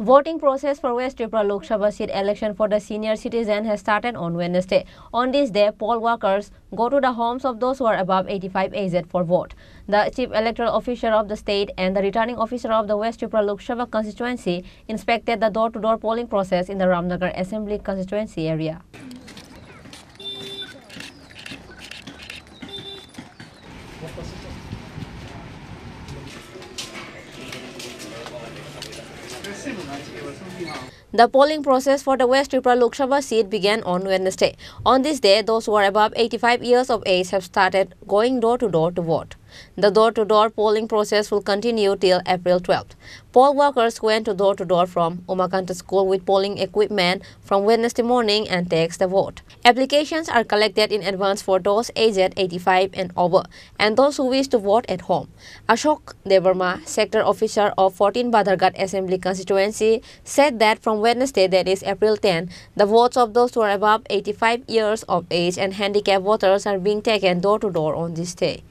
Voting process for West Tripura Lok Sabha seat election for the senior citizen has started on Wednesday. On this day, poll workers go to the homes of those who are above 85 AZ for vote. The Chief Electoral Officer of the state and the returning officer of the West Tripura Lok Sabha constituency inspected the door-to-door polling process in the Ramnagar Assembly constituency area. The polling process for the West Tripura Lok Sabha seat began on Wednesday. On this day, those who are above 85 years of age have started going door-to-door to vote. The door-to-door polling process will continue till April 12th. Poll workers went to door-to-door from Umakanta School with polling equipment from Wednesday morning and takes the vote. Applications are collected in advance for those aged 85 and over and those who wish to vote at home. Ashok Devarma, sector officer of 14 Badarghat Assembly constituency, said that from Wednesday, that is April 10, the votes of those who are above 85 years of age and handicapped voters are being taken door-to-door on this day.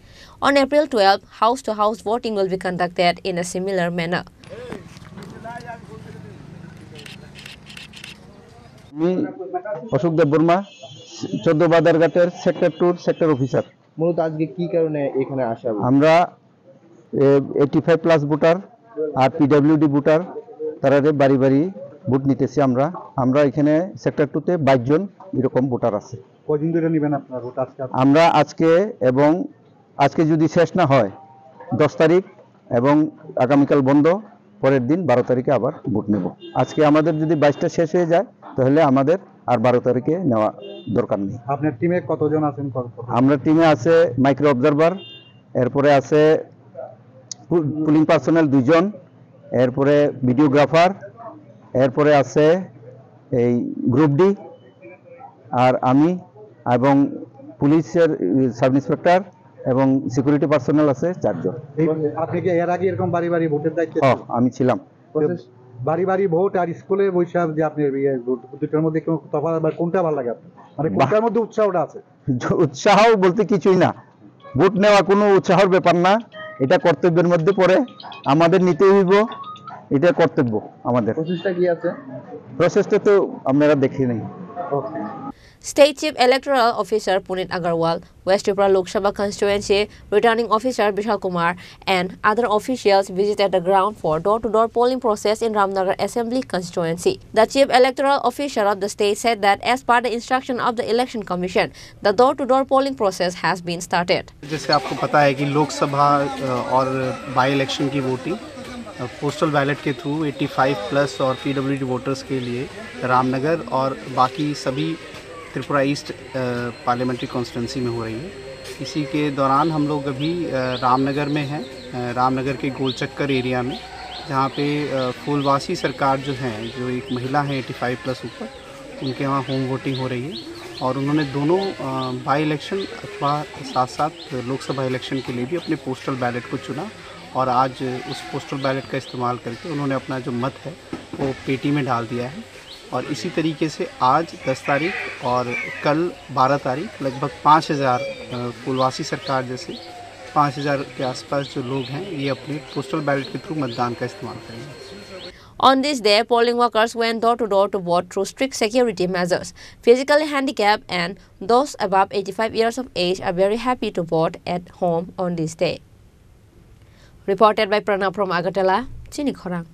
On April 12, house-to-house voting will be conducted in a similar manner. Ashok Devarma, 14 Badarghater sector 2 sector officer. মূলত আজকে কি কারণে এখানে আসা? আমরা 85 plus voter আর PWD voter তারা বাড়ি বাড়ি ভোট নিতেছি। আমরা এখানে সেক্টর 2 তে 22 জন এরকম ভোটার আছে। কয়দিন ধরে নেবেন আপনারা ভোট? আমরা আজকে যদি শেষ না হয় 10 তারিখ এবং আগামীকাল বন্ধ, পরের দিন 12 তারিখে আবার ভোট নেব। আজকে আমাদের যদি 22টা শেষ হয়ে যায় তাহলে আমাদের আর 12 তারিখে নেওয়া দরকার নেই। আপনার টিমে কতজন আছেন? আমরা টিমে আছে মাইক্রো অবজারভার, এরপরে আছে পুলিং পার্সোনাল 2 জন, এরপরে ভিডিওগ্রাফার, এরপরে আছে এই গ্রুপ ডি আর আমি এবং পুলিশের সাব ইন্সপেক্টর এবং সিকিউরিটি পার্সোনাল আছে 4 জন। আপনি কি এর আগে এরকম বাড়ি বাড়ি ভোটের দায়িত্বে? আমি ছিলাম। বাড়ি বাড়ি ভোট আর স্কুলে বৈশাখ যে আপনি দুটোর মধ্যে কোন তফাৎ বা কোনটা ভালো লাগে আপনার? মানে কোনটার মধ্যে উৎসাহটা আছে? উৎসাহ বলতে কিছুই না, ভোট নেওয়া কোনো উৎসাহের ব্যাপার না, এটা কর্তব্যের মধ্যে পড়ে, আমাদের নিতেই হইব, এটা কর্তব্য আমাদের। প্রসেসটা কি আছে? প্রসেসটা তো আপনারা দেখে নেই। State Chief Electoral Officer Punit Agarwal, West Tripura Lok Sabha constituency, returning officer Bishal Kumar and other officials visited the ground for door-to-door polling process in Ramnagar Assembly constituency. The Chief Electoral Officer of the state said that as per the instruction of the Election Commission, the door-to-door polling process has been started. जैसे आपको पता है कि लोकसभा और by election की voting postal ballot के through 85 plus और PWD voters के लिए रामनगर और बाकी सभी त्रिपुरा ईस्ट पार्लियामेंट्री कॉन्स्टिट्यूंसी में हो रही है। इसी के दौरान हम लोग अभी रामनगर में हैं, रामनगर के गोलचक्कर एरिया में, जहाँ पे फूलवासी सरकार जो हैं, जो एक महिला हैं 85 प्लस ऊपर, उनके वहाँ होम वोटिंग हो रही है और उन्होंने दोनों बाई इलेक्शन अथवा साथ साथ लोकसभा इलेक्शन के लिए भी अपने पोस्टल बैलेट को चुना और आज उस पोस्टल बैलेट का इस्तेमाल करके उन्होंने अपना जो मत है वो पेटी में डाल दिया है। और इसी तरीके से आज 10 तारीख और कल 12 तारीख लगभग 5000 फूलवासी सरकार जैसे 5000 के आसपास जो लोग हैं ये अपने पोस्टल बैलेट के थ्रू मतदान का इस्तेमाल करेंगे। On this day, polling workers went door-to-door to vote through strict security measures. Physically handicapped and those above 85 years of age are very happy to vote at home on this day. Reported by Pranav from Agartala, Chini Khorang.